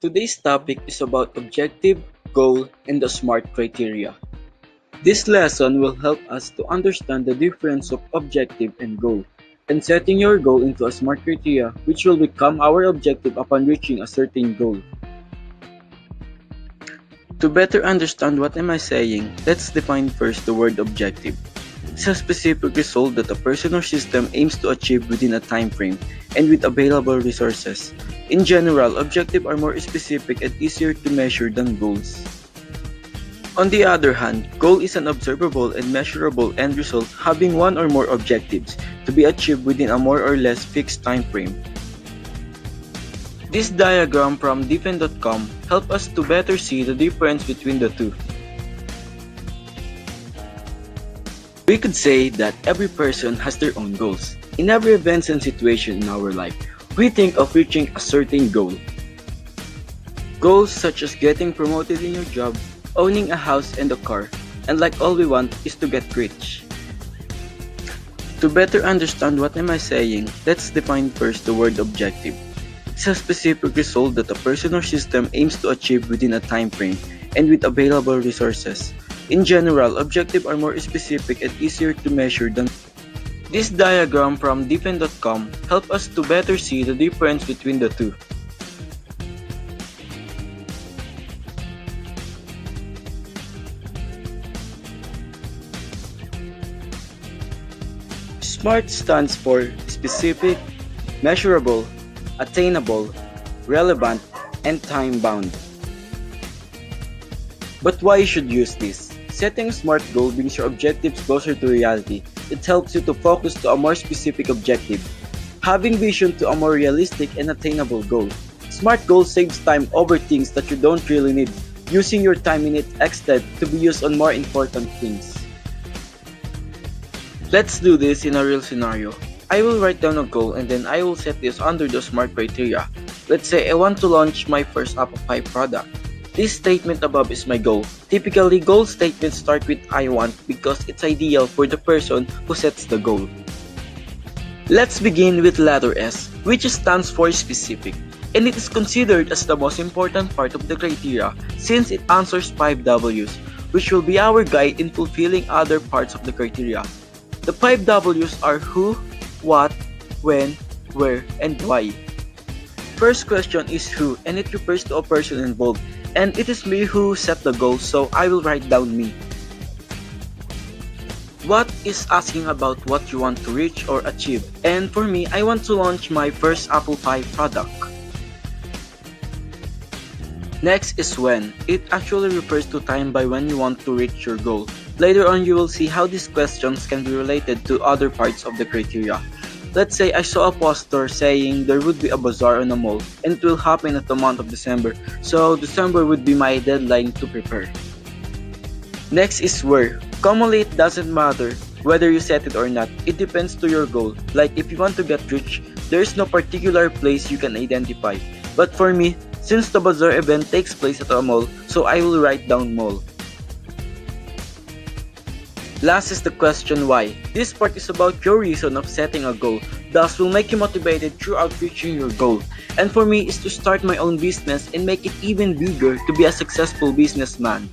Today's topic is about objective, goal, and the SMART criteria. This lesson will help us to understand the difference of objective and goal, and setting your goal into a SMART criteria which will become our objective upon reaching a certain goal. To better understand what am I saying, let's define first the word objective. It's a specific result that a person or system aims to achieve within a time frame and with available resources. In general, objectives are more specific and easier to measure than goals. On the other hand, goal is an observable and measurable end result having one or more objectives to be achieved within a more or less fixed time frame. This diagram from Defend.com helps us to better see the difference between the two. We could say that every person has their own goals. In every event and situation in our life, we think of reaching a certain goal. Goals such as getting promoted in your job, owning a house and a car, and like all we want is to get rich. To better understand what am I saying, let's define first the word objective. It's a specific result that a person or system aims to achieve within a time frame and with available resources. In general, objectives are more specific and easier to measure than. This diagram from Defend.com helps us to better see the difference between the two. SMART stands for specific, measurable, attainable, relevant, and time-bound. But why you should use this? Setting a SMART goal brings your objectives closer to reality. It helps you to focus to a more specific objective, having vision to a more realistic and attainable goal. SMART goal saves time over things that you don't really need, using your time in it instead to be used on more important things. Let's do this in a real scenario. I will write down a goal and then I will set this under the SMART criteria. Let's say I want to launch my first Apple Pie product. This statement above is my goal. Typically, goal statements start with I want because it's ideal for the person who sets the goal. Let's begin with letter S, which stands for specific, and it is considered as the most important part of the criteria since it answers 5 W's, which will be our guide in fulfilling other parts of the criteria. The 5 W's are who, what, when, where, and why. First question is who, and it refers to a person involved. And it is me who set the goal, so I will write down me. What is asking about what you want to reach or achieve, and for me, I want to launch my first Apple Pie product. Next is when. It actually refers to time by when you want to reach your goal. Later on, you will see how these questions can be related to other parts of the criteria. Let's say I saw a poster saying there would be a bazaar on a mall and it will happen at the month of December, so December would be my deadline to prepare. Next is where. Commonly it doesn't matter whether you set it or not, it depends to your goal. Like if you want to get rich, there is no particular place you can identify. But for me, since the bazaar event takes place at a mall, so I will write down mall. Last is the question why. This part is about your reason of setting a goal, thus will make you motivated throughout reaching your goal. And for me is to start my own business and make it even bigger to be a successful businessman.